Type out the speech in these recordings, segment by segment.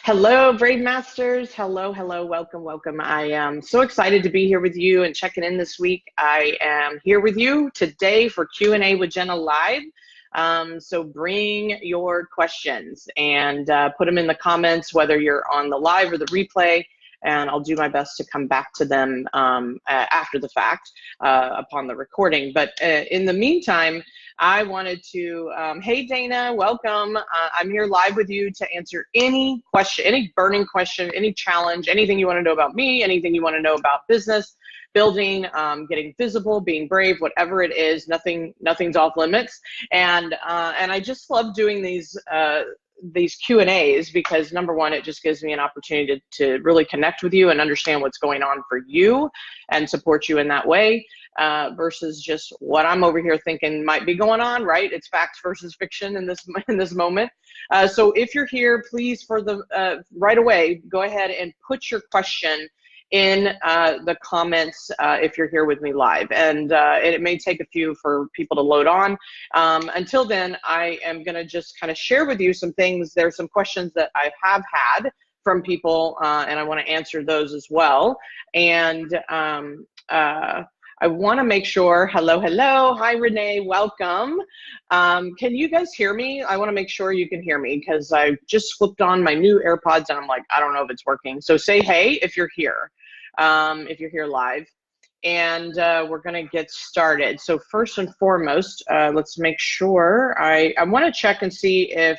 Hello, Brave Masters. Hello, hello, welcome, welcome. I am so excited to be here with you and checking in this week. I am here with you today for Q&A with Jena Live. So bring your questions and put them in the comments, whether you're on the live or the replay, and I'll do my best to come back to them after the fact upon the recording. But in the meantime, I wanted to, hey Dana, welcome. I'm here live with you to answer any question, any burning question, any challenge, anything you want to know about me, anything you want to know about business, building, getting visible, being brave, whatever it is, nothing's off limits. And I just love doing these Q&As because number one, it just gives me an opportunity to really connect with you and understand what's going on for you and support you in that way. Versus just what I'm over here thinking might be going on, right? It's facts versus fiction in this moment. So if you're here, please, for the right away, go ahead and put your question in the comments if you're here with me live. And it may take a few for people to load on. Until then, I am going to just kind of share with you some things. There's some questions that I have had from people, and I want to answer those as well. And I want to make sure, hello, hi Renee, welcome. Can you guys hear me? I want to make sure you can hear me because I just flipped on my new AirPods and I'm like, I don't know if it's working. So say hey if you're here live. And we're going to get started. So first and foremost, let's make sure, I want to check and see if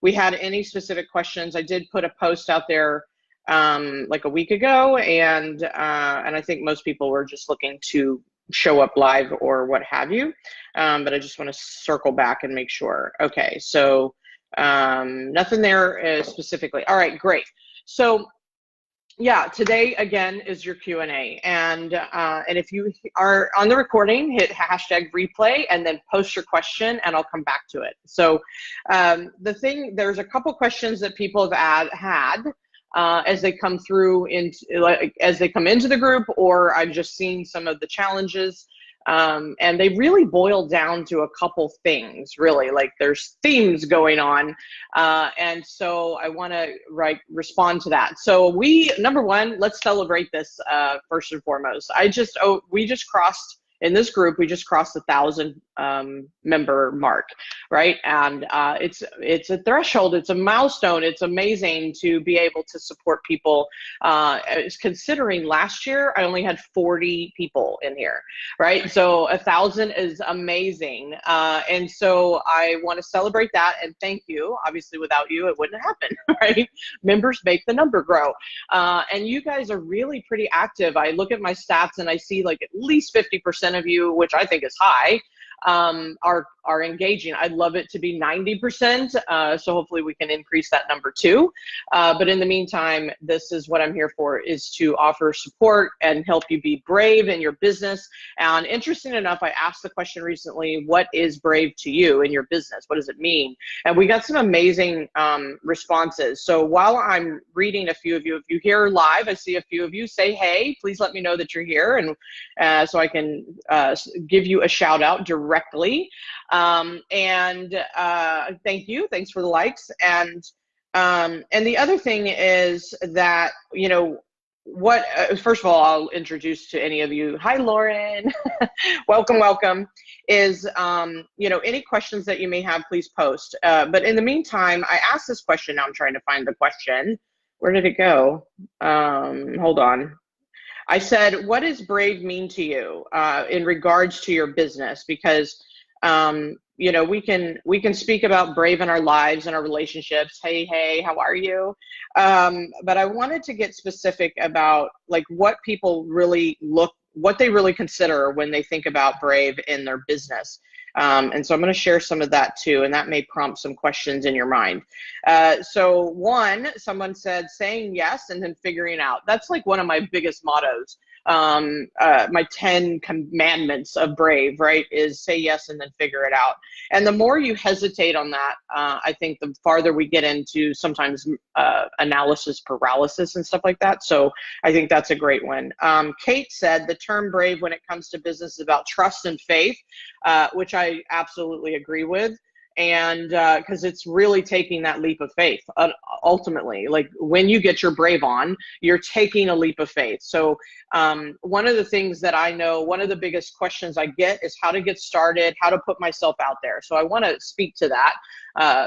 we had any specific questions. I did put a post out there like a week ago, and I think most people were just looking to show up live or what have you, but I just want to circle back and make sure. Okay, so nothing there specifically. All right, great. So yeah, today again is your Q&A, and if you are on the recording, hit hashtag replay and then post your question and I'll come back to it. So there's a couple questions that people have had as they come through as they come into the group, or I've just seen some of the challenges, and they really boil down to a couple things, really, like there's themes going on, and so I want to respond to that. So number one, let's celebrate this first and foremost. We just crossed, in this group, we just crossed the 1,000 member mark, right? And it's a threshold, it's a milestone. It's amazing to be able to support people. Considering last year, I only had 40 people in here, right? So 1,000 is amazing. And so I want to celebrate that and thank you. Obviously, without you, it wouldn't happen, right? Members make the number grow. And you guys are really pretty active. I look at my stats and I see like at least 50% of you, which I think is high, are engaging. I'd love it to be 90%, so hopefully we can increase that number too. But in the meantime, this is what I'm here for, is to offer support and help you be brave in your business. And interesting enough, I asked the question recently, what is brave to you in your business? What does it mean? And we got some amazing responses. So while I'm reading a few of you, if you hear live, I see a few of you, say hey, please let me know that you're here, and so I can give you a shout out directly. Thank you. Thanks for the likes. And the other thing is that, first of all, I'll introduce to any of you. Hi, Lauren. welcome. Is, any questions that you may have, please post. But in the meantime, I asked this question. Now I'm trying to find the question. Where did it go? Hold on. I said, what does brave mean to you in regards to your business? Because we can speak about brave in our lives and our relationships. Hey, how are you? But I wanted to get specific about like what people what they really consider when they think about brave in their business. And so I'm going to share some of that too, and that may prompt some questions in your mind. So someone said saying yes and then figuring out. That's like one of my biggest mottos. My 10 commandments of brave, right, is say yes and then figure it out. And the more you hesitate on that, I think the farther we get into sometimes analysis paralysis and stuff like that. So I think that's a great one. Kate said the term brave when it comes to business is about trust and faith, which I absolutely agree with. and because it's really taking that leap of faith. Ultimately, like when you get your brave on, you're taking a leap of faith. So one of the things that I know, one of the biggest questions I get is how to get started, how to put myself out there. So I want to speak to that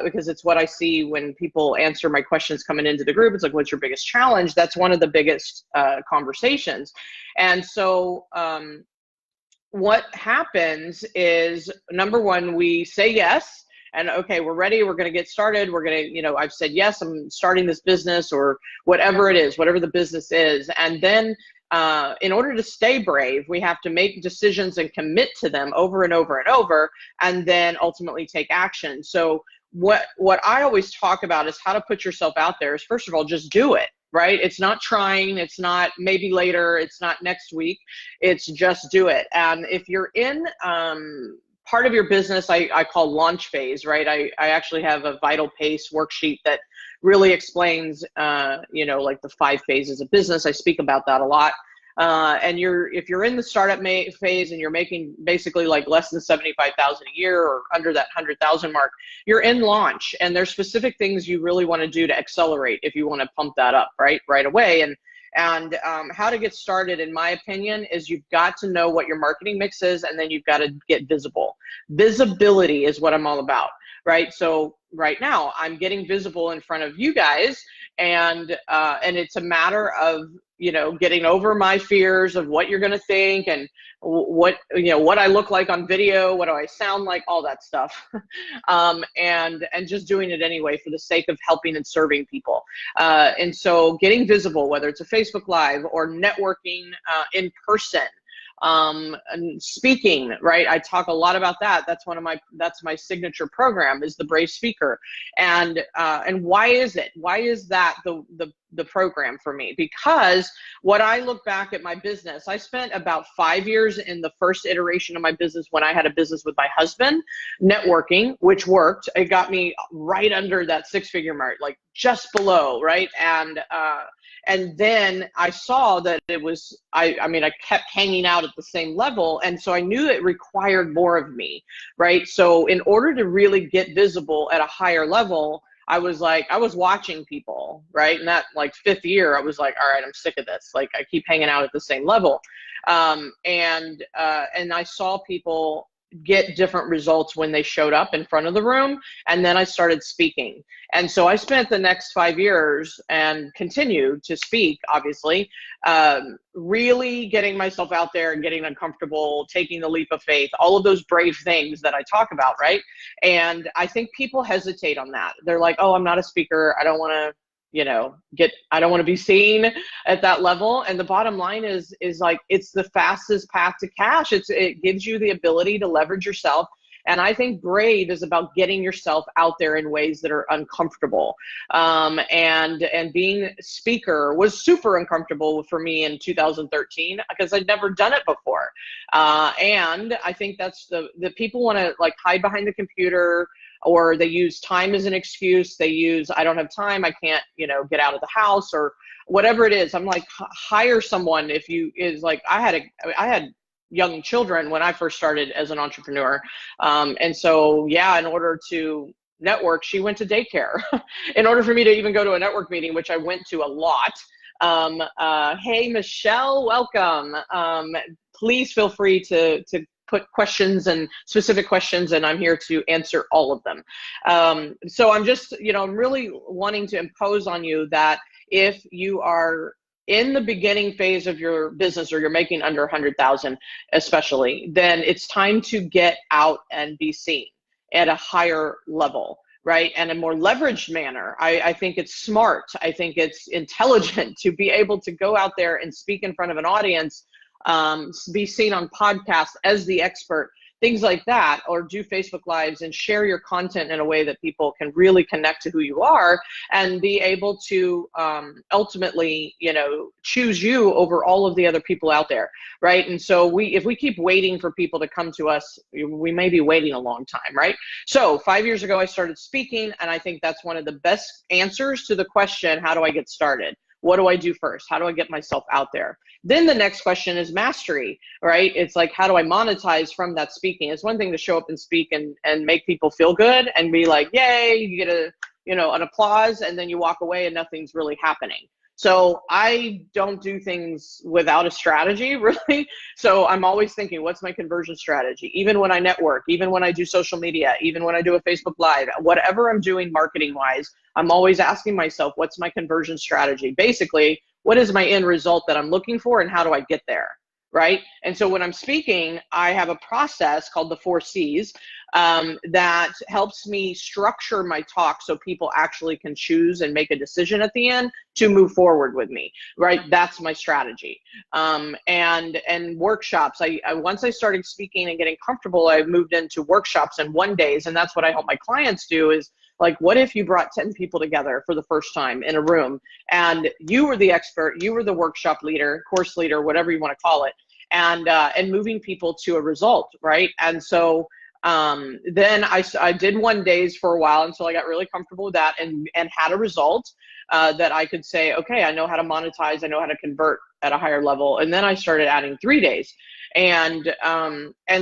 because it's what I see when people answer my questions coming into the group. It's like, what's your biggest challenge? That's one of the biggest conversations. And so what happens is, number one, we say yes. And okay, we're ready, we're going to get started. We're going to, I've said, yes, I'm starting this business or whatever it is, whatever the business is. And then in order to stay brave, we have to make decisions and commit to them over and over and over, and then ultimately take action. So what I always talk about is how to put yourself out there is, first of all, just do it. Right? It's not trying, it's not maybe later, it's not next week, it's just do it. And if you're in part of your business, I call launch phase, right? I actually have a Vital Pace worksheet that really explains, like the 5 phases of business. I speak about that a lot. And if you're in the startup phase and you're making basically like less than 75,000 a year or under that 100,000 mark, you're in launch, and there's specific things you really want to do to accelerate if you want to pump that up right away. And how to get started, in my opinion, is you've got to know what your marketing mix is, and then you've got to get visible. Visibility is what I'm all about, right? So right now I'm getting visible in front of you guys, and it's a matter of getting over my fears of what you're going to think and what I look like on video, what do I sound like, all that stuff. And just doing it anyway for the sake of helping and serving people. And so getting visible, whether it's a Facebook Live or networking in person, and speaking, right? I talk a lot about that. That's my signature program, is the Brave Speaker. And why is it? Why is that the program for me? Because what I look back at my business, I spent about 5 years in the first iteration of my business when I had a business with my husband, networking, which worked. It got me right under that 6-figure mark, like just below, right? And then I saw that it was, I kept hanging out at the same level. And so I knew it required more of me, right? So in order to really get visible at a higher level, I was watching people, right? And that like 5th year, I was like, all right, I'm sick of this. Like I keep hanging out at the same level. And I saw people get different results when they showed up in front of the room. And then I started speaking. And so I spent the next 5 years and continued to speak, obviously, really getting myself out there and getting uncomfortable, taking the leap of faith, all of those brave things that I talk about, right? And I think people hesitate on that. They're like, oh, I'm not a speaker. I don't want to, I don't want to be seen at that level. And the bottom line is like, it's the fastest path to cash. It gives you the ability to leverage yourself. And I think brave is about getting yourself out there in ways that are uncomfortable. And being a speaker was super uncomfortable for me in 2013 because I'd never done it before. And I think that's the people want to like hide behind the computer, or they use time as an excuse. They use, I don't have time, I can't, get out of the house, or whatever it is. I'm like, hire someone. I had young children when I first started as an entrepreneur. And so, yeah, in order to network, she went to daycare. In order for me to even go to a network meeting, which I went to a lot. Hey, Michelle, welcome. Please feel free to put questions and specific questions, and I'm here to answer all of them. So I'm just, I'm really wanting to impose on you that if you are in the beginning phase of your business, or you're making under 100,000 especially, then it's time to get out and be seen at a higher level, right? And a more leveraged manner. I think it's smart. I think it's intelligent to be able to go out there and speak in front of an audience, be seen on podcasts as the expert, things like that, or do Facebook Lives and share your content in a way that people can really connect to who you are and be able to ultimately, choose you over all of the other people out there, right? And so if we keep waiting for people to come to us, we may be waiting a long time, right? So 5 years ago, I started speaking, and I think that's one of the best answers to the question, how do I get started? what do I do first? How do I get myself out there? Then the next question is mastery, right? It's like, how do I monetize from that speaking? It's one thing to show up and speak and make people feel good and be like, yay, you get a, an applause, and then you walk away and nothing's really happening. So I don't do things without a strategy, really. So I'm always thinking, what's my conversion strategy? Even when I network, even when I do social media, even when I do a Facebook Live, whatever I'm doing marketing wise, I'm always asking myself, what's my conversion strategy? Basically, what is my end result that I'm looking for, and how do I get there? Right? And so when I'm speaking, I have a process called the 4 C's that helps me structure my talk so people actually can choose and make a decision at the end to move forward with me, right? That's my strategy. And workshops, I once I started speaking and getting comfortable, I moved into workshops and 1-days, and that's what I help my clients do is, like, what if you brought 10 people together for the first time in a room, and you were the expert, you were the workshop leader, course leader, whatever you want to call it, and moving people to a result, right? And so then I did 1-days for a while until I got really comfortable with that and had a result that I could say, okay, I know how to monetize, I know how to convert at a higher level. And then I started adding 3-days. And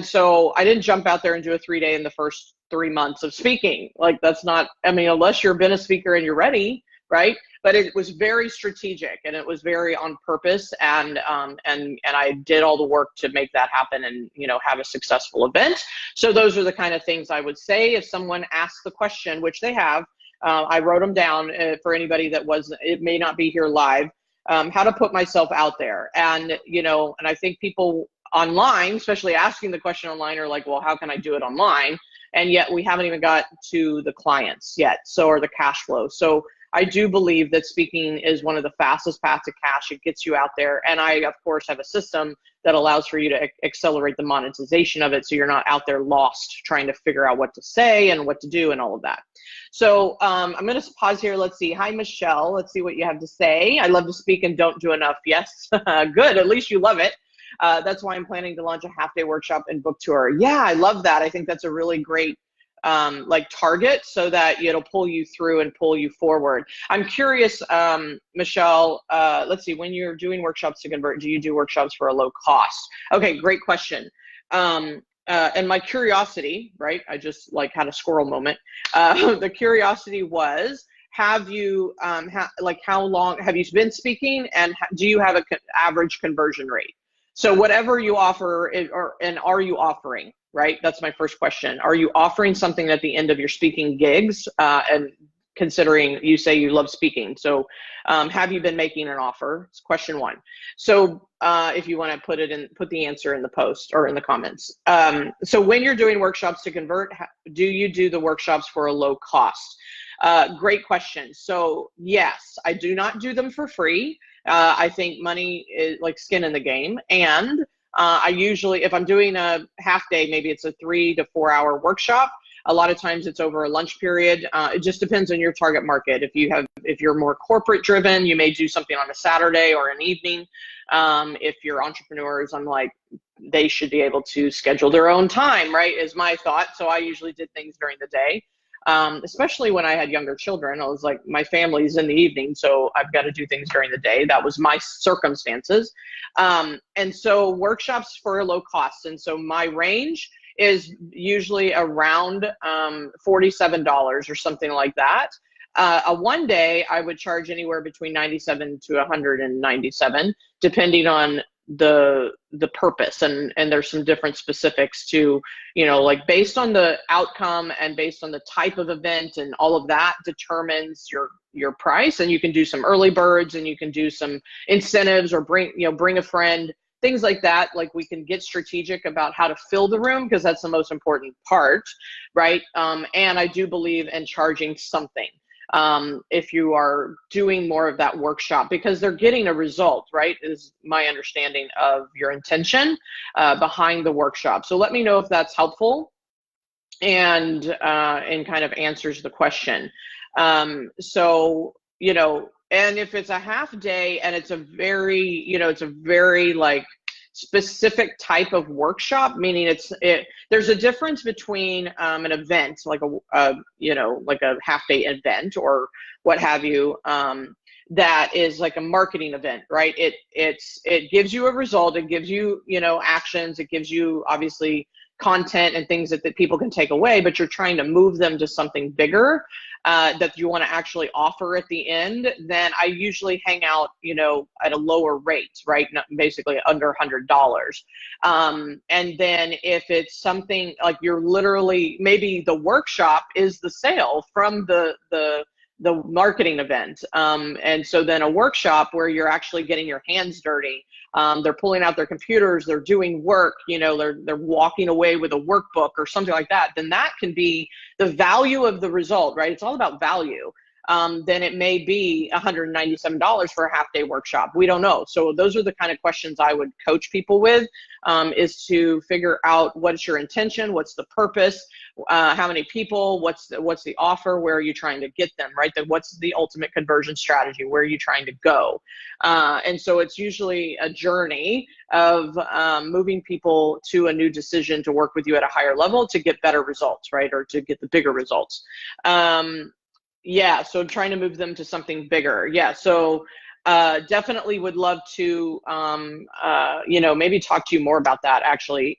so I didn't jump out there and do a 3-day in the first 3 months of speaking. Like, that's not, I mean, unless you've been a speaker and you're ready, right? But it was very strategic, and it was very on purpose, and I did all the work to make that happen and, have a successful event. So those are the kind of things I would say if someone asks the question, which they have. I wrote them down for anybody that it may not be here live. How to put myself out there, and and I think people online, especially asking the question online, are like, well, how can I do it online? And yet we haven't even got to the clients yet, or the cash flow. So I do believe that speaking is one of the fastest paths to cash. It gets you out there. And I, of course, have a system that allows for you to accelerate the monetization of it, so you're not out there lost trying to figure out what to say and what to do and all of that. So I'm going to pause here. Let's see. Hi, Michelle. Let's see what you have to say. I love to speak and don't do enough. Yes. Good. At least you love it. That's why I'm planning to launch a half-day workshop and book tour. Yeah, I love that. I think that's a really great target, so that it'll pull you through and pull you forward. I'm curious, Michelle, let's see, when you're doing workshops to convert, do you do workshops for a low cost? Okay, great question. And my curiosity, right, I just had a squirrel moment. The curiosity was, have you, how long have you been speaking, and do you have an average conversion rate? So whatever you offer, and are you offering, right? That's my first question. Are you offering something at the end of your speaking gigs? And considering you say you love speaking, so have you been making an offer? It's question 1. So if you want to put the answer in the post or in the comments. So when you're doing workshops to convert, do you do the workshops for a low cost? Great question. So yes, I do not do them for free. I think money is like skin in the game. And I usually, if I'm doing a half-day, maybe it's a 3 to 4 hour workshop. A lot of times it's over a lunch period. It just depends on your target market. If you're more corporate driven, you may do something on a Saturday or an evening. If you're entrepreneurs, I'm like, they should be able to schedule their own time, right, is my thought. So I usually did things during the day. Especially when I had younger children, I was like, my family's in the evening, so I've got to do things during the day. That was my circumstances. And so workshops for a low cost. And so my range is usually around $47 or something like that. A 1-day, I would charge anywhere between $97 to $197, depending on the purpose, and there's some different specifics to, based on the outcome and based on the type of event, and all of that determines your price. And you can do some early birds, and you can do some incentives, or bring a friend, things like that. Like, we can get strategic about how to fill the room, because that's the most important part, right? And I do believe in charging something. If you are doing more of that workshop, because they're getting a result, right, is my understanding of your intention behind the workshop. So let me know if that's helpful and kind of answers the question. So, and if it's a half day and it's a very, it's a very specific type of workshop, meaning there's a difference between an event, like like a half-day event or what have you, that is like a marketing event, right? It gives you a result, it gives you, actions, it gives you obviously content and things that people can take away, but you're trying to move them to something bigger that you want to actually offer at the end. Then I usually hang out, at a lower rate, right? Basically under $100. And then if it's something like you're literally, maybe the workshop is the sale from the marketing event. And so then a workshop where you're actually getting your hands dirty, they're pulling out their computers, they're doing work, they're walking away with a workbook or something like that, then that can be the value of the result, right? It's all about value. Then it may be $197 for a half-day workshop. We don't know. So those are the kind of questions I would coach people with, is to figure out what's your intention, what's the purpose, how many people, what's the offer, where are you trying to get them, right? What's the ultimate conversion strategy, where are you trying to go? And so it's usually a journey of moving people to a new decision to work with you at a higher level to get better results, right? Or to get the bigger results. Yeah, so trying to move them to something bigger. Yeah, so definitely would love to, maybe talk to you more about that actually.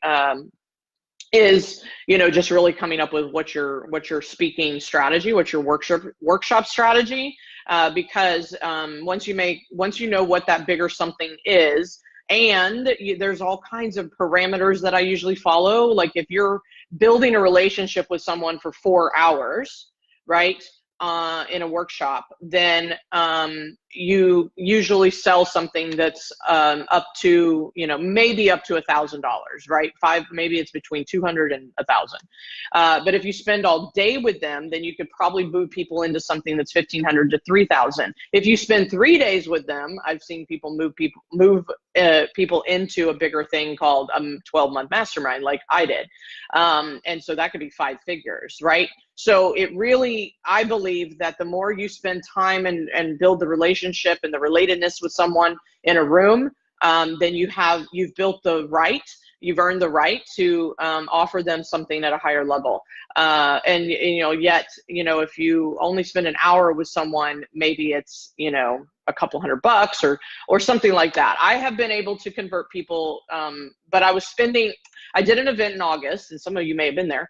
Is, just really coming up with what your speaking strategy, what's your workshop strategy, because once you know what that bigger something is, and there's all kinds of parameters that I usually follow. Like if you're building a relationship with someone for 4 hours, right? In a workshop, then you usually sell something that's up to, maybe up to $1,000, right? Maybe it's between 200 and 1,000. But if you spend all day with them, then you could probably move people into something that's 1,500 to 3,000. If you spend 3 days with them, I've seen people move people into a bigger thing called a 12-month mastermind, like I did. And so that could be 5 figures, right? So it really, I believe that the more you spend time and build the relationship and the relatedness with someone in a room, then you've built you've earned the right to offer them something at a higher level. And yet, if you only spend an hour with someone, maybe it's, a couple $100 or something like that. I have been able to convert people, but I did an event in August, and some of you may have been there.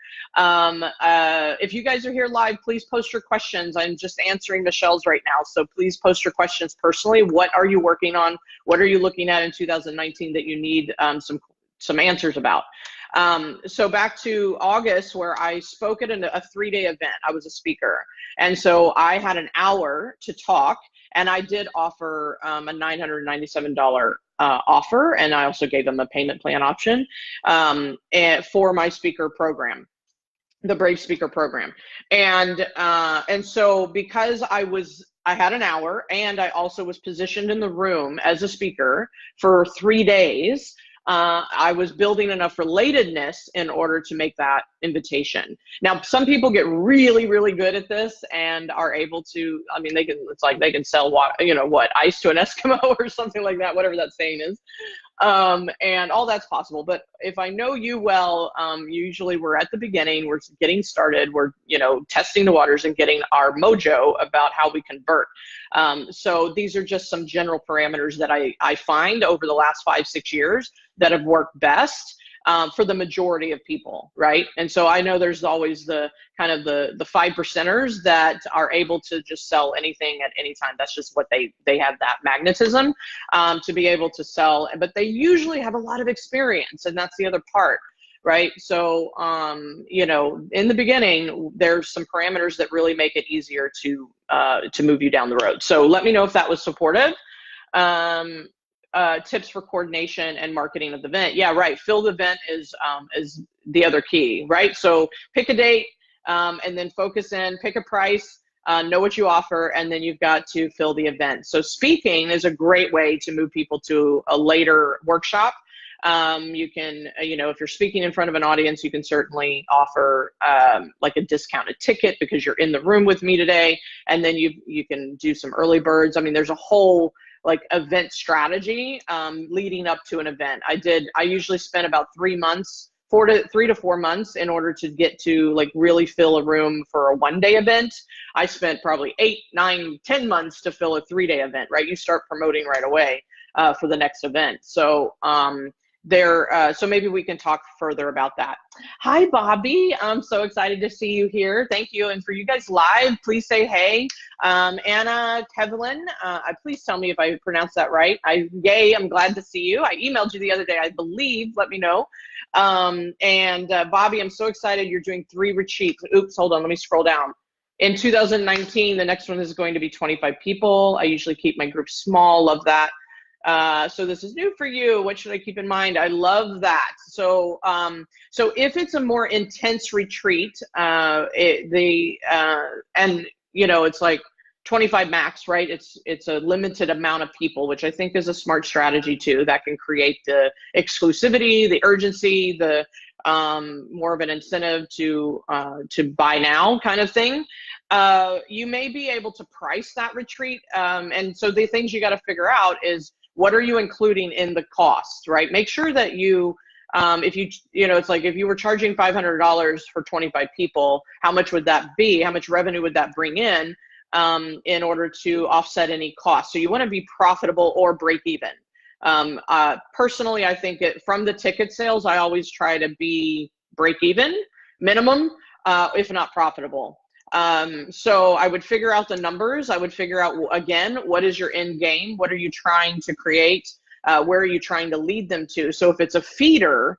If you guys are here live, please post your questions. I'm just answering Michelle's right now, so please post your questions personally. What are you working on? What are you looking at in 2019 that you need some answers about? So back to August, where I spoke at a 3-day event. I was a speaker, and so I had an hour to talk, and I did offer a $997 offer, and I also gave them a payment plan option for my speaker program, the Brave Speaker Program. And so because I had an hour, and I also was positioned in the room as a speaker for 3 days, I was building enough relatedness in order to make that invitation. Now, some people get really, really good at this and are able to, they can sell ice to an Eskimo or something like that, whatever that saying is. And all that's possible. But if I know you well, usually we're at the beginning, we're getting started, we're, testing the waters and getting our mojo about how we convert. So these are just some general parameters that I find over the last 5-6 years that have worked best for the majority of people, right? And so I know there's always the kind of the 5%ers that are able to just sell anything at any time. That's just what they have, that magnetism to be able to sell, but they usually have a lot of experience, and that's the other part, right? So, in the beginning, there's some parameters that really make it easier to move you down the road. So let me know if that was supportive. Tips for coordination and marketing of the event. Yeah, right. Fill the event is the other key, right? So pick a date and then focus in, pick a price, know what you offer, and then you've got to fill the event. So speaking is a great way to move people to a later workshop. You can, if you're speaking in front of an audience, you can certainly offer like a discounted ticket because you're in the room with me today, and then you can do some early birds. There's a whole like event strategy leading up to an event. I usually spend about 3 months, 3 to 4 months in order to get to like really fill a room for a 1-day event. I spent probably 8, 9, 10 months to fill a 3-day event, right? You start promoting right away for the next event. So so maybe we can talk further about that. Hi, Bobby. I'm so excited to see you here. Thank you. And for you guys live, please say hey. Anna Kevlin, please tell me if I pronounced that right. Yay, I'm glad to see you. I emailed you the other day, I believe. Let me know. Bobby, I'm so excited you're doing 3 retreats. Oops, hold on, let me scroll down. In 2019, the next one is going to be 25 people. I usually keep my group small, love that. So this is new for you. What should I keep in mind? I love that. So if it's a more intense retreat, and you know, it's like 25 max, right? It's a limited amount of people, which I think is a smart strategy too. That can create the exclusivity, the urgency, the more of an incentive to buy now kind of thing. You may be able to price that retreat, and so the things you got to figure out is, what are you including in the cost, right? Make sure that you, it's like if you were charging $500 for 25 people, how much would that be? How much revenue would that bring in order to offset any costs? So you want to be profitable or break even. Personally, I think from the ticket sales, I always try to be break even minimum, if not profitable. So I would figure out the numbers. I would figure out, again, what is your end game? What are you trying to create? Where are you trying to lead them to? So if it's a feeder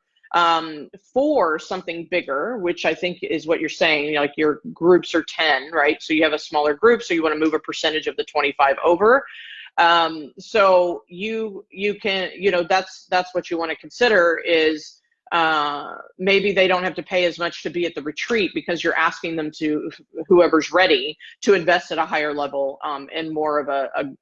for something bigger, which I think is what you're saying, like your groups are 10, right? So you have a smaller group, so you want to move a percentage of the 25 over. So you can, that's what you want to consider is, maybe they don't have to pay as much to be at the retreat because you're asking them to, whoever's ready, to invest at a higher level in more of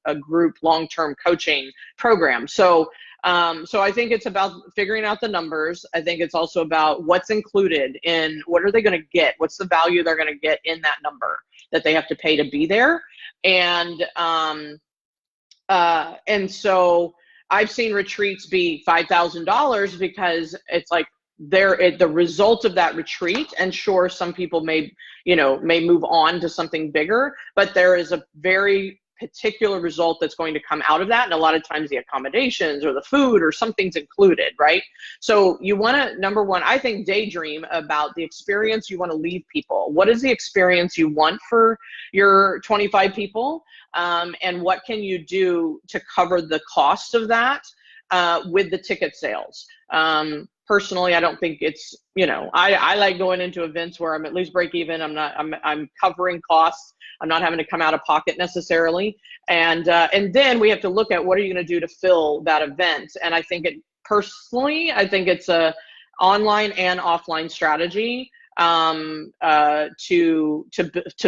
a group long-term coaching program. So I think it's about figuring out the numbers. I think it's also about what's included in, what are they going to get? What's the value they're going to get in that number that they have to pay to be there? And so I've seen retreats be $5,000 because it's like the result of that retreat. And sure, some people may move on to something bigger, but there is a very particular result that's going to come out of that. And a lot of times the accommodations or the food or something's included, right? So you want to, number one, I think daydream about the experience you want to leave people. What is the experience you want for your 25 people? And what can you do to cover the cost of that with the ticket sales? Personally, I don't think it's, I like going into events where I'm at least break even. I'm covering costs. I'm not having to come out of pocket necessarily. And then we have to look at, what are you going to do to fill that event? And I think I think it's a online and offline strategy to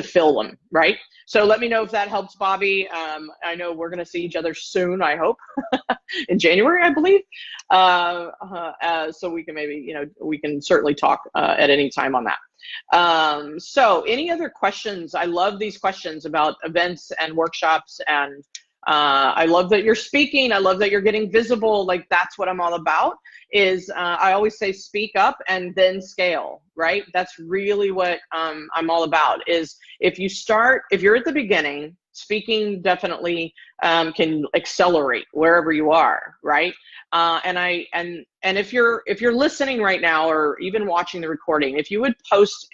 fill them, right? So let me know if that helps, Bobby. I know we're going to see each other soon, I hope, in January, I believe. So we can maybe, we can certainly talk at any time on that. So any other questions? I love these questions about events and workshops, and I love that you're speaking. I love that you're getting visible. Like, that's what I'm all about. Is I always say, speak up and then scale, right? That's really what I'm all about. Is if you're at the beginning, speaking definitely can accelerate wherever you are, right? And if you're listening right now, or even watching the recording, if you would post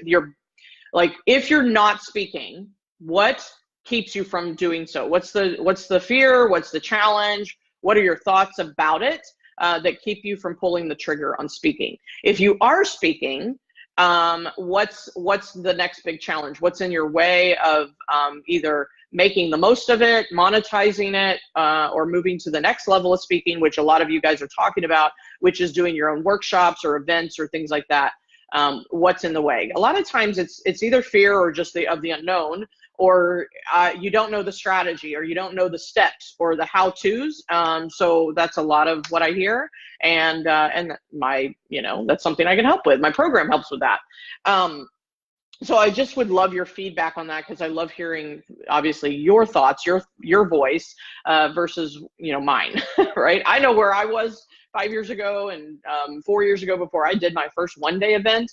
if you're not speaking, what keeps you from doing so? What's the fear? What's the challenge? What are your thoughts about it that keep you from pulling the trigger on speaking? If you are speaking, what's the next big challenge? What's in your way of either making the most of it, monetizing it, or moving to the next level of speaking, which a lot of you guys are talking about, which is doing your own workshops or events or things like that? What's in the way? A lot of times it's either fear or just the unknown, or you don't know the strategy, or you don't know the steps or the how-tos. So that's a lot of what I hear, and that's something I can help with. My program helps with that. So I just would love your feedback on that, because I love hearing, obviously, your thoughts, your voice, versus, mine, right? I know where I was 5 years ago and 4 years ago before I did my first one-day event,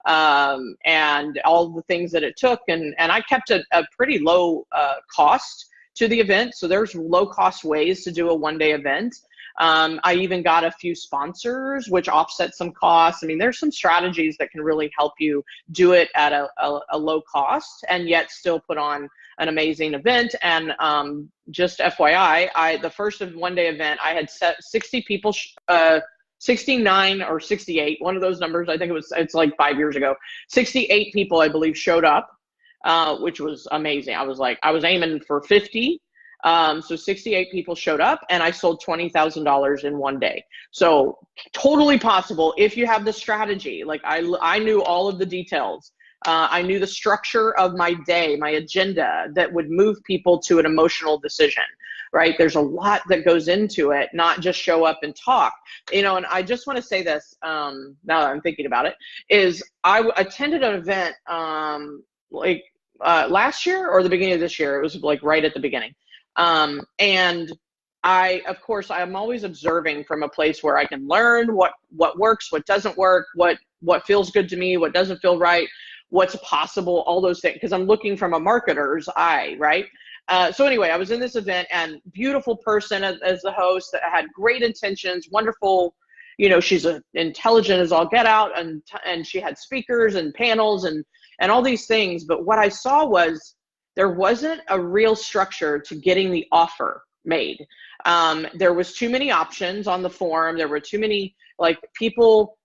and all the things that it took. And I kept a pretty low cost to the event. So there's low cost ways to do a one-day event. I even got a few sponsors, which offset some costs. I mean, there's some strategies that can really help you do it at a low cost and yet still put on an amazing event. And just FYI, the first one-day event, I had set 60 people, 69 or 68, one of those numbers. I think it's like 5 years ago. 68 people, I believe, showed up, which was amazing. I was aiming for 50. So 68 people showed up, and I sold $20,000 in one day. So totally possible if you have the strategy. Like I knew all of the details. I knew the structure of my day, my agenda that would move people to an emotional decision, right? There's a lot that goes into it, not just show up and talk, and I just want to say this, now that I'm thinking about it, is I attended an event, last year or the beginning of this year. It was like right at the beginning. And of course, I'm always observing from a place where I can learn what works, what doesn't work, what feels good to me, what doesn't feel right, what's possible, all those things, because I'm looking from a marketer's eye, right? So anyway, I was in this event, and beautiful person as the host that had great intentions, wonderful, she's intelligent as all get out, and she had speakers and panels and all these things. But what I saw was, there wasn't a real structure to getting the offer made. There was too many options on the forum. There were too many, people.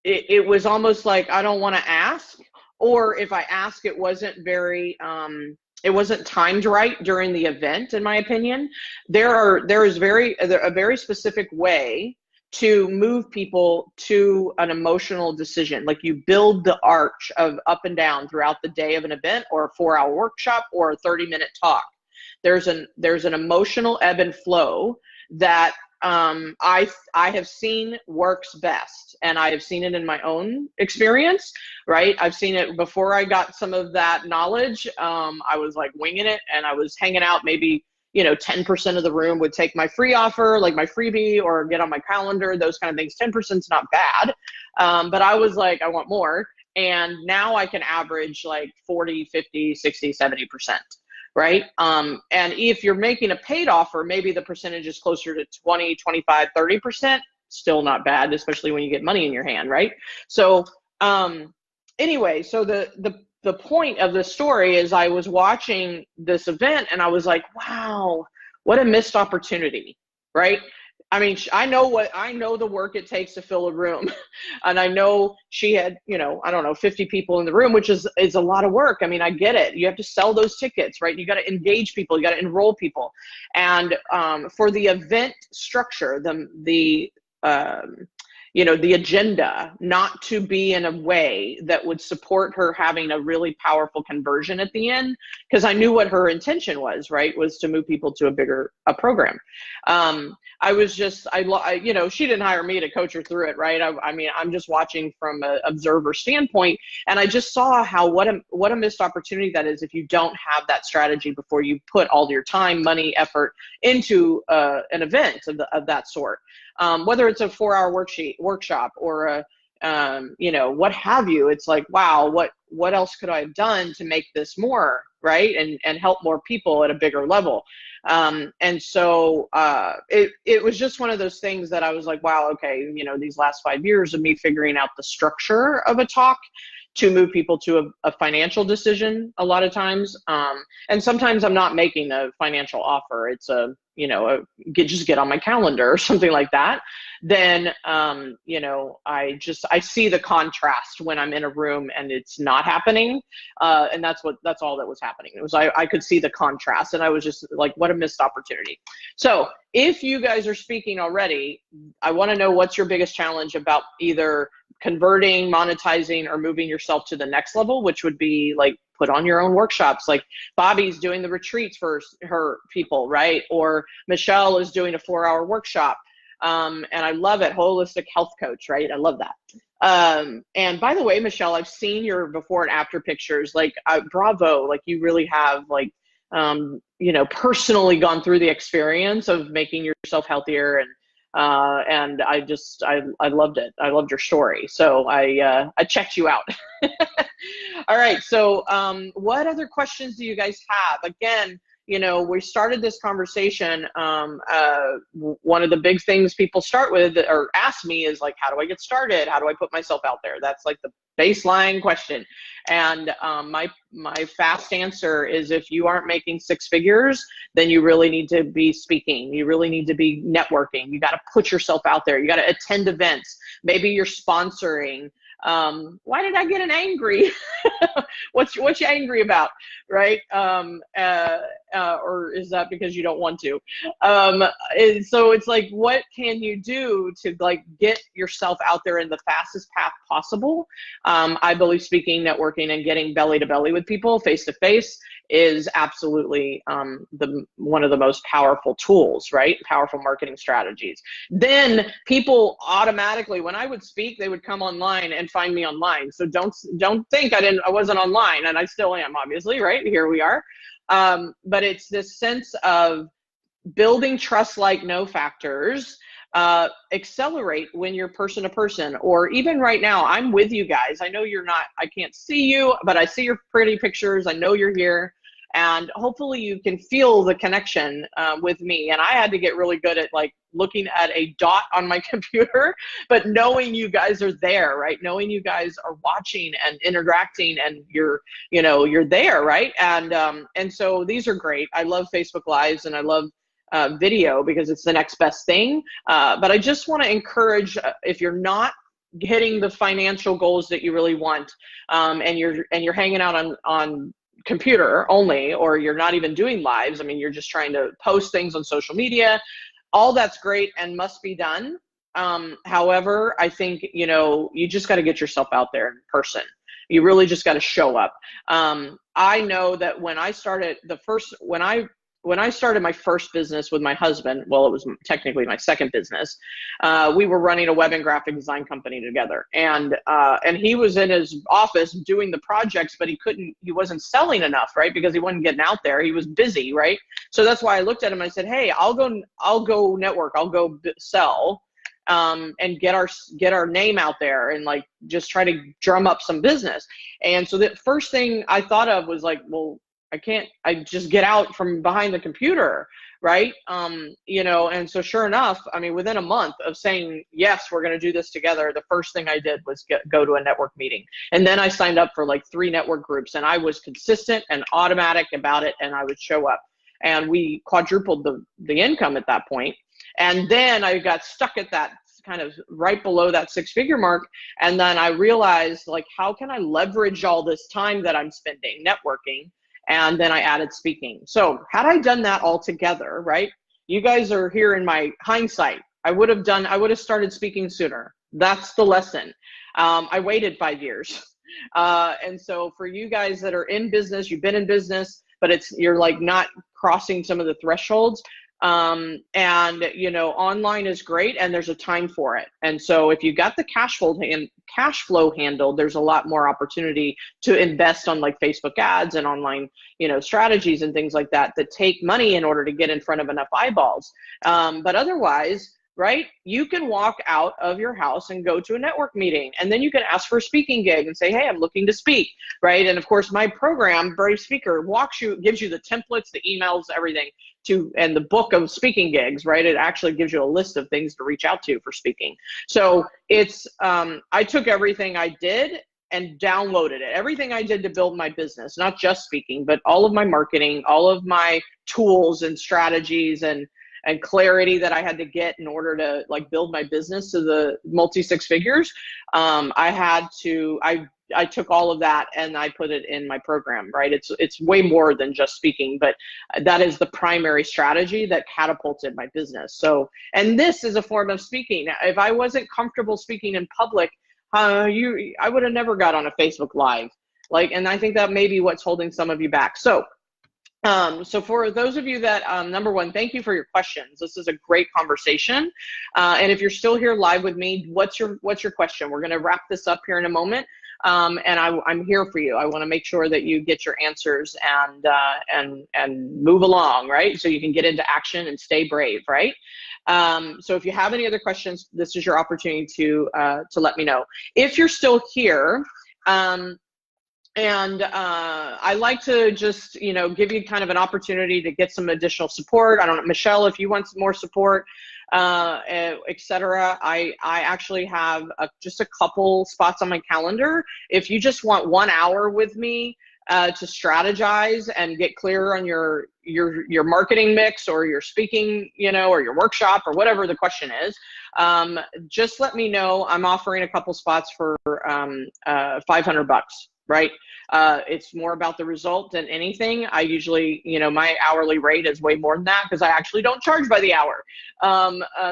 It was almost like, I don't want to ask, or if I ask, it wasn't very, it wasn't timed right during the event, in my opinion. There is a very specific way to move people to an emotional decision. Like, you build the arch of up and down throughout the day of an event, or a 4-hour workshop, or a 30-minute talk. There's an emotional ebb and flow that I have seen works best, and I have seen it in my own experience, right? I've seen it before I got some of that knowledge. I was like winging it, and I was hanging out. Maybe 10% of the room would take my free offer, like my freebie, or get on my calendar, those kind of things. 10% is not bad. But I was like, I want more. And now I can average like 40, 50, 60, 70%, right? And if you're making a paid offer, maybe the percentage is closer to 20, 25, 30%. Still not bad, especially when you get money in your hand, right? So anyway, so the point of the story is, I was watching this event, and I was like, wow, what a missed opportunity, right? I mean, I know the work it takes to fill a room. And I know she had, I don't know, 50 people in the room, which is a lot of work. I mean, I get it. You have to sell those tickets, right? You got to engage people, you got to enroll people. And for the event structure, the agenda not to be in a way that would support her having a really powerful conversion at the end, because I knew what her intention was, right? Was to move people to a program. I was just, she didn't hire me to coach her through it, right? I mean, I'm just watching from an observer standpoint, and I just saw what a missed opportunity that is if you don't have that strategy before you put all your time, money, effort into an event of that sort. Whether it's a 4-hour workshop or what have you. It's like, wow, what else could I have done to make this more, right? And help more people at a bigger level. And so it was just one of those things that I was like, wow, okay, these last 5 years of me figuring out the structure of a talk to move people to a financial decision a lot of times. And sometimes I'm not making a financial offer. It's just get on my calendar or something like that. Then, I see the contrast when I'm in a room and it's not happening. And that's all that was happening. It was, I could see the contrast, and I was just like, what a missed opportunity. So if you guys are speaking already, I want to know, what's your biggest challenge about either converting, monetizing, or moving yourself to the next level, which would be like, put on your own workshops. Like Bobby's doing the retreats for her people, right? Or Michelle is doing a 4-hour workshop. And I love it. Holistic health coach, right? I love that. And by the way, Michelle, I've seen your before and after pictures. Like, bravo! Like, you really have, like, you know, personally gone through the experience of making yourself healthier, and I loved it. I loved your story. So I checked you out. All right. So what other questions do you guys have? Again, you know, we started this conversation. One of the big things people start with or ask me is like, how do I get started? How do I put myself out there? That's like the baseline question. And my fast answer is, if you aren't making six figures, then you really need to be speaking. You really need to be networking. You got to put yourself out there. You got to attend events. Maybe you're sponsoring. Why did I get an angry? What you angry about, right? Or is that because you don't want to? And so it's like, what can you do to like get yourself out there in the fastest path possible? I believe speaking, networking, and getting belly to belly with people, face to face, is absolutely one of the most powerful tools, right? Powerful marketing strategies. Then people automatically, when I would speak, they would come online and find me online. So don't think I wasn't online, and I still am, obviously, right? Here we are. But it's this sense of building trust like no factors accelerate when you're person to person, or even right now, I'm with you guys. I know you're not, I can't see you, but I see your pretty pictures. I know you're here. And hopefully you can feel the connection with me. And I had to get really good at like looking at a dot on my computer, but knowing you guys are there, right? Knowing you guys are watching and interacting, and you're there, right? And so these are great. I love Facebook Lives, and I love video because it's the next best thing. But I just want to encourage, if you're not hitting the financial goals that you really want, and you're hanging out on computer only, or you're not even doing lives, I mean, you're just trying to post things on social media, all that's great and must be done. However, I think, you just got to get yourself out there in person. You really just got to show up. I know that when I started when I started my first business with my husband, well, it was technically my second business, we were running a web and graphic design company together. And he was in his office doing the projects, but he wasn't selling enough, right? Because he wasn't getting out there. He was busy, right? So that's why I looked at him and I said, hey, I'll go network, I'll go sell, and get our name out there, and like just try to drum up some business. And so the first thing I thought of was like, well, I just get out from behind the computer, right? And so sure enough, I mean, within a month of saying, yes, we're going to do this together, the first thing I did was go to a network meeting. And then I signed up for like 3 network groups, and I was consistent and automatic about it, and I would show up. And we quadrupled the income at that point. And then I got stuck at that kind of right below that 6-figure mark. And then I realized, like, how can I leverage all this time that I'm spending networking? And then I added speaking. So had I done that all together, right? You guys are here in my hindsight. I would have started speaking sooner. That's the lesson. I waited 5 years. And so for you guys that are in business, you've been in business, but you're like not crossing some of the thresholds. And online is great, and there's a time for it. And so if you got the cash flow handled, there's a lot more opportunity to invest on like Facebook ads and online, strategies and things like that take money in order to get in front of enough eyeballs. But otherwise, right, you can walk out of your house and go to a network meeting, and then you can ask for a speaking gig and say, hey, I'm looking to speak, right? And of course, my program, Brave Speaker, gives you the templates, the emails, everything, and the book of speaking gigs, right? It actually gives you a list of things to reach out to for speaking. So it's, I took everything I did and downloaded it. Everything I did to build my business, not just speaking, but all of my marketing, all of my tools and strategies and clarity that I had to get in order to like build my business to the multi 6 figures. I took all of that and I put it in my program, right? It's way more than just speaking, but that is the primary strategy that catapulted my business. So, and this is a form of speaking. If I wasn't comfortable speaking in public, I would have never got on a Facebook Live. And I think that may be what's holding some of you back. So So for those of you that, number one, thank you for your questions. This is a great conversation. And if you're still here live with me, what's your question? We're going to wrap this up here in a moment. And I'm here for you. I want to make sure that you get your answers and move along, right? So you can get into action and stay brave, right? So if you have any other questions, this is your opportunity to let me know. If you're still here, I like to just, give you kind of an opportunity to get some additional support. I don't know, Michelle, if you want some more support, etc. I actually have just a couple spots on my calendar. If you just want 1 hour with me to strategize and get clear on your marketing mix or your speaking, or your workshop or whatever the question is, just let me know. I'm offering a couple spots for $500. Right? It's more about the result than anything. I usually, my hourly rate is way more than that because I actually don't charge by the hour.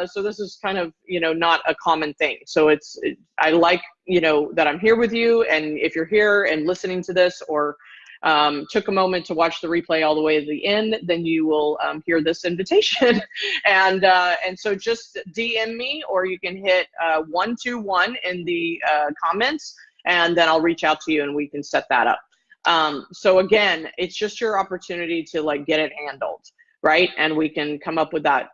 So this is kind of, not a common thing. So I like, that I'm here with you. And if you're here and listening to this or took a moment to watch the replay all the way to the end, then you will hear this invitation. And so just DM me, or you can hit 121 in the comments, and then I'll reach out to you and we can set that up. So again, it's just your opportunity to get it handled, right? And we can come up with that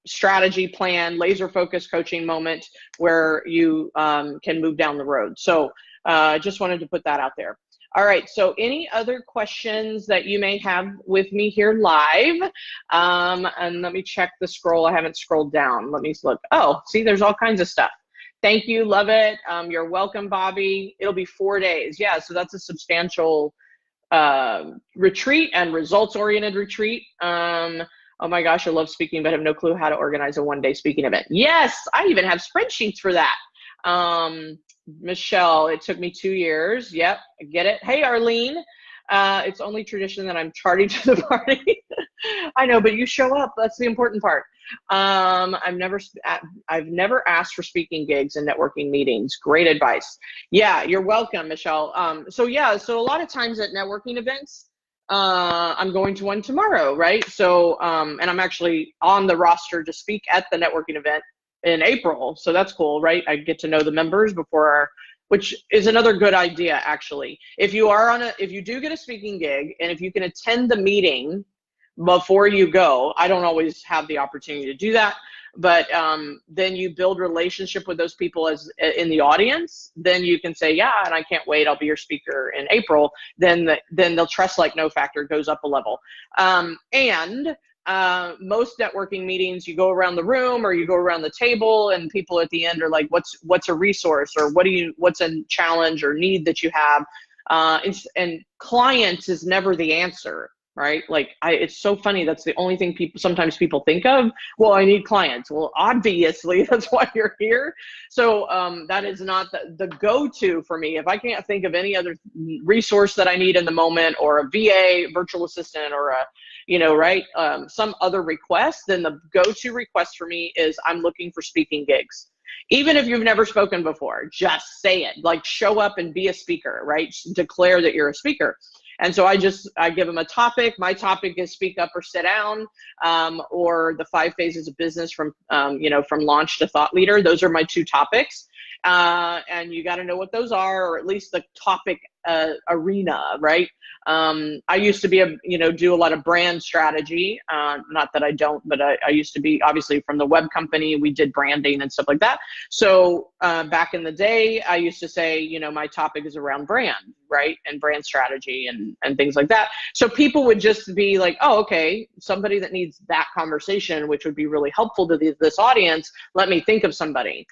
strategy plan, laser focused coaching moment where you can move down the road. So I just wanted to put that out there. All right, so any other questions that you may have with me here live? And let me check the scroll. I haven't scrolled down. Let me look. Oh, see, there's all kinds of stuff. Thank you, love it. You're welcome, Bobby. It'll be 4 days. Yeah, so that's a substantial retreat and results-oriented retreat. Oh my gosh, I love speaking, but have no clue how to organize a one-day speaking event. Yes, I even have spreadsheets for that. Michelle, it took me 2 years. Yep, I get it. Hey, Arlene. It's only tradition that I'm charting to the party. I know, but you show up. That's the important part. I've never asked for speaking gigs and networking meetings. Great advice. Yeah, you're welcome, Michelle. So a lot of times at networking events, I'm going to one tomorrow, right? So, and I'm actually on the roster to speak at the networking event in April. So that's cool, right? I get to know the members which is another good idea, actually. If you do get a speaking gig, and if you can attend the meeting before you go, I don't always have the opportunity to do that, but then you build relationship with those people as in the audience. Then you can say, yeah, and I can't wait, I'll be your speaker in April. Then they'll trust like no factor goes up a level. Most networking meetings, you go around the room or you go around the table, and people at the end are like, what's a resource, or what's a challenge or need that you have? And clients is never the answer, right? It's so funny. That's the only thing sometimes people think of. Well, I need clients. Well, obviously that's why you're here. So that is not the go-to for me. If I can't think of any other resource that I need in the moment, or a VA, virtual assistant, or some other request, then the go-to request for me is I'm looking for speaking gigs. Even if you've never spoken before, just say it. Show up and be a speaker, right? Declare that you're a speaker. And so I give them a topic. My topic is speak up or sit down, or the 5 phases of business from launch to thought leader. Those are my 2 topics. And you got to know what those are, or at least the topic arena, right? I used to do a lot of brand strategy. Not that I don't, but I used to be, obviously, from the web company. We did branding and stuff like that. So back in the day, I used to say, my topic is around brand, right? And brand strategy and things like that. So people would just be like, oh, okay, somebody that needs that conversation, which would be really helpful to this audience. Let me think of somebody.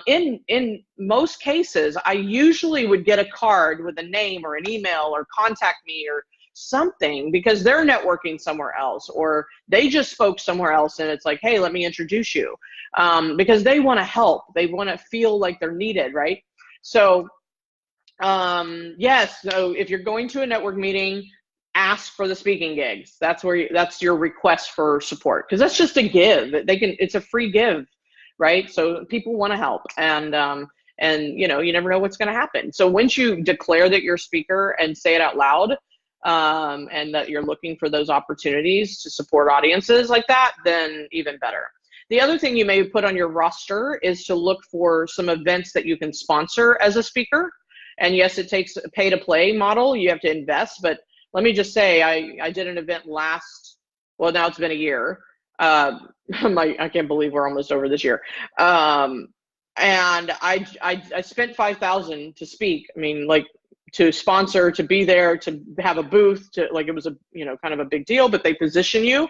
In most cases, I usually would get a card with a name or an email or contact me or something, because they're networking somewhere else, or they just spoke somewhere else, and it's like, hey, let me introduce you, because they want to help. They want to feel like they're needed, right? So yes, so if you're going to a network meeting, ask for the speaking gigs. That's your request for support, because that's just a give. It's a free give, right? So people want to help, and you never know what's going to happen. So once you declare that you're a speaker and say it out loud, and that you're looking for those opportunities to support audiences like that, then even better. The other thing you may put on your roster is to look for some events that you can sponsor as a speaker. And yes, it takes a pay to play model. You have to invest, but let me just say, I did an event well, now it's been a year. I can't believe we're almost over this year. And I spent $5,000 to speak. I mean, like, to sponsor, to be there, to have a booth, to, like, it was a, kind of a big deal, but they position you.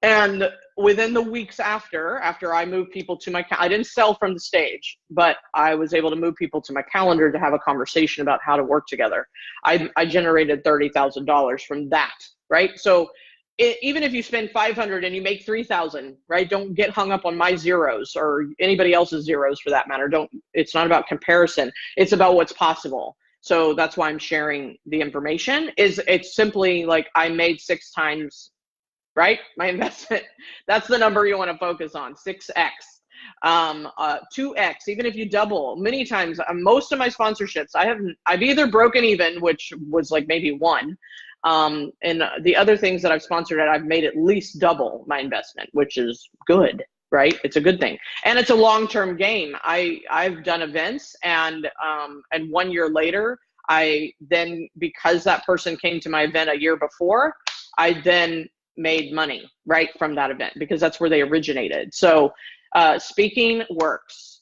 And within the weeks after I moved people to my, I didn't sell from the stage, but I was able to move people to my calendar to have a conversation about how to work together. I generated $30,000 from that, right? So even if you spend 500 and you make 3,000, right? Don't get hung up on my zeros or anybody else's zeros for that matter. It's not about comparison. It's about what's possible. So that's why I'm sharing the information. It's simply like I made 6 times, right? My investment. That's the number you want to focus on, 6x, 2x, even if you double. Many times, most of my sponsorships, I've either broken even, which was like maybe 1. And the other things that I've sponsored, I've made at least double my investment, which is good, right? It's a good thing. And it's a long-term game. I've done events and 1 year later, because that person came to my event a year before, I then made money right from that event because that's where they originated. So speaking works,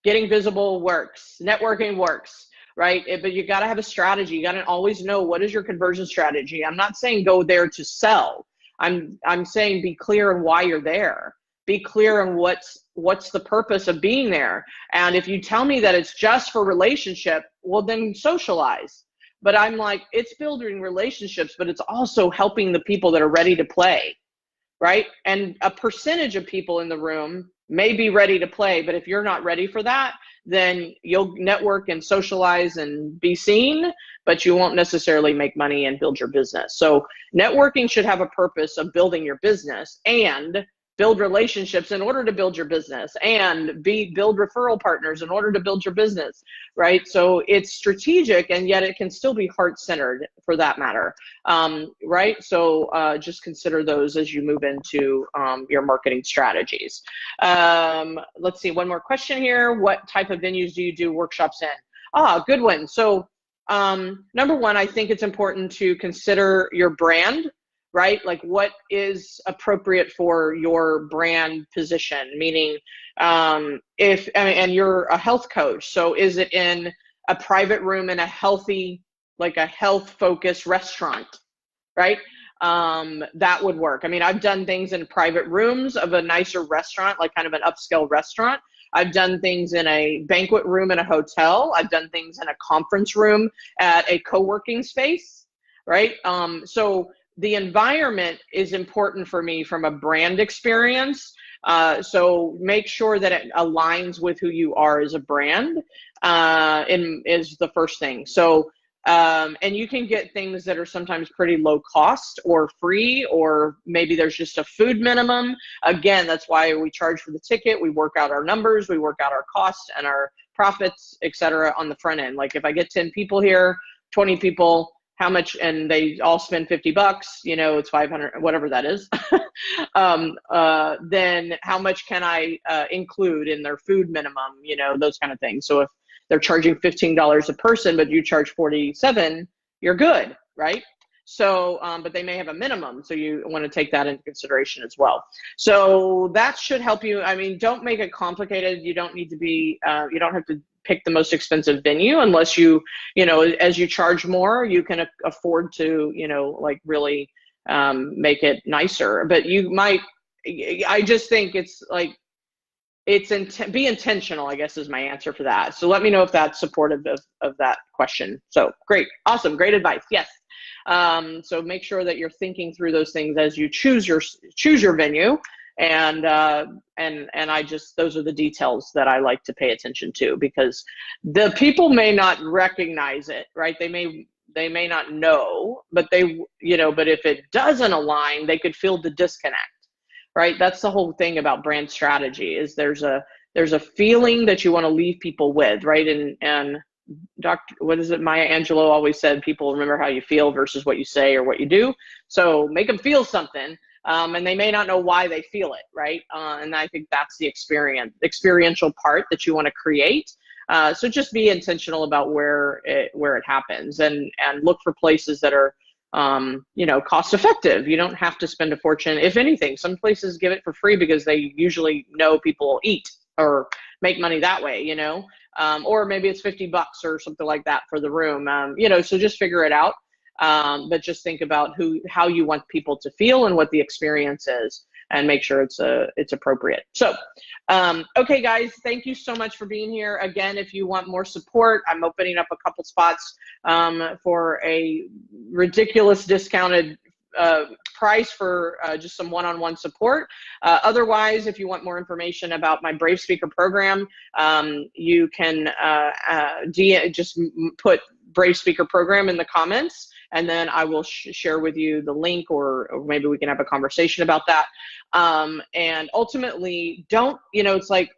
getting visible works, networking works, right? But you got to have a strategy. You got to always know what is your conversion strategy. I'm not saying go there to sell. I'm saying be clear on why you're there. Be clear on what's the purpose of being there. And if you tell me that it's just for relationship, well, then socialize. But I'm like, it's building relationships, but it's also helping the people that are ready to play, right? And a percentage of people in the room may be ready to play, but if you're not ready for that, then you'll network and socialize and be seen, but you won't necessarily make money and build your business. So networking should have a purpose of building your business and build relationships in order to build your business and build referral partners in order to build your business, right? So it's strategic and yet it can still be heart-centered for that matter, right? So just consider those as you move into your marketing strategies. Let's see, one more question here. What type of venues do you do workshops in? Good one. So number one, I think it's important to consider your brand, right? Like what is appropriate for your brand position? Meaning, and you're a health coach, so is it in a private room in a healthy, like a health-focused restaurant, right? That would work. I mean, I've done things in private rooms of a nicer restaurant, like kind of an upscale restaurant. I've done things in a banquet room in a hotel. I've done things in a conference room at a co-working space, right? So the environment is important for me from a brand experience. So make sure that it aligns with who you are as a brand is the first thing. So, and you can get things that are sometimes pretty low cost or free, or maybe there's just a food minimum. Again, that's why we charge for the ticket. We work out our numbers, we work out our costs and our profits, et cetera, on the front end. Like if I get 10 people here, 20 people, how much, and they all spend $50, it's 500, whatever that is. Then how much can I include in their food minimum, those kind of things. So if they're charging $15 a person, but you charge 47, you're good, right? So, but they may have a minimum. So you want to take that into consideration as well. So that should help you. I mean, don't make it complicated. You don't need to be, you don't have to pick the most expensive venue unless as you charge more, you can afford to, like really make it nicer. But you might, I just think it's like, be intentional, I guess is my answer for that. So let me know if that's supportive of that question. So great, awesome, great advice. Yes. So make sure that you're thinking through those things as you choose your venue. And those are the details that I like to pay attention to, because the people may not recognize it, right? They may not know, but but if it doesn't align, they could feel the disconnect, right? That's the whole thing about brand strategy, is there's a feeling that you want to leave people with, right? And what is it? Maya Angelou always said, people remember how you feel versus what you say or what you do. So make them feel something. And they may not know why they feel it, right? And I think that's the experiential part that you want to create. So just be intentional about where it happens, and look for places that are, you know, cost effective. You don't have to spend a fortune. If anything, some places give it for free because they usually know people will eat or make money that way, you know, or maybe it's $50 or something like that for the room, you know, so just figure it out. But just think about how you want people to feel and what the experience is, and make sure it's appropriate. So, okay, guys, thank you so much for being here. Again, if you want more support, I'm opening up a couple spots for a ridiculous discounted price for just some one-on-one support. Otherwise, if you want more information about my Brave Speaker program, you can just put Brave Speaker program in the comments, and then I will share with you the link, or maybe we can have a conversation about that. And ultimately, don't, you know, it's like,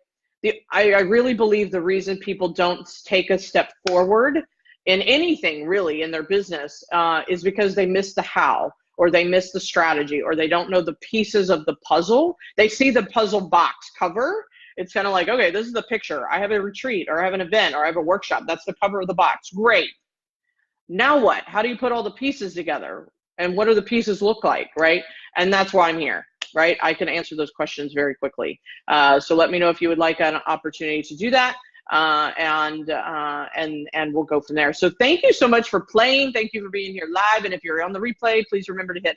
I really believe the reason people don't take a step forward in anything really in their business is because they miss the how, or they miss the strategy, or they don't know the pieces of the puzzle. They see the puzzle box cover. It's kind of like, okay, this is the picture. I have a retreat, or I have an event, or I have a workshop. That's the cover of the box. Great. Now what? How do you put all the pieces together? And what do the pieces look like, right? And that's why I'm here, right? I can answer those questions very quickly. So let me know if you would like an opportunity to do that. And we'll go from there. So thank you so much for playing. Thank you for being here live. And if you're on the replay, please remember to hit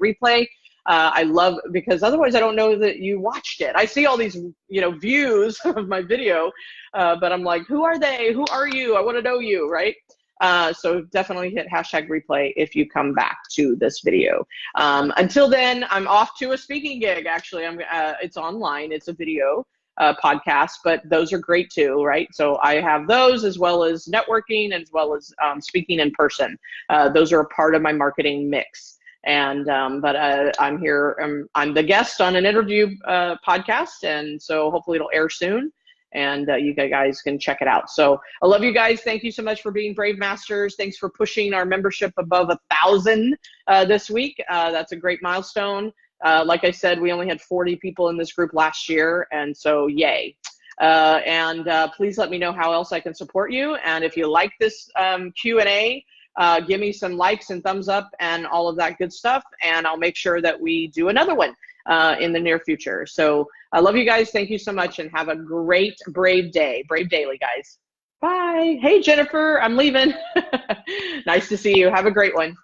#replay. I love, because otherwise I don't know that you watched it. I see all these, you know, views of my video, but I'm like, who are they? Who are you? I want to know you, right? So definitely hit #replay if you come back to this video. Until then, I'm off to a speaking gig. Actually, it's online. It's a video podcast, but those are great too, right? So I have those, as well as networking, as well as speaking in person. Those are a part of my marketing mix. And but I'm here. I'm the guest on an interview podcast, and so hopefully it'll air soon, and you guys can check it out. So I love you guys. Thank you so much for being Brave Masters. Thanks for pushing our membership above 1,000 this week. That's a great milestone. Like I said, we only had 40 people in this group last year, and so yay. Please let me know how else I can support you. And if you like this Q&A, give me some likes and thumbs up and all of that good stuff, and I'll make sure that we do another one in the near future. So I love you guys. Thank you so much, and have a great Brave day. Brave daily, guys. Bye. Hey, Jennifer, I'm leaving. Nice to see you. Have a great one.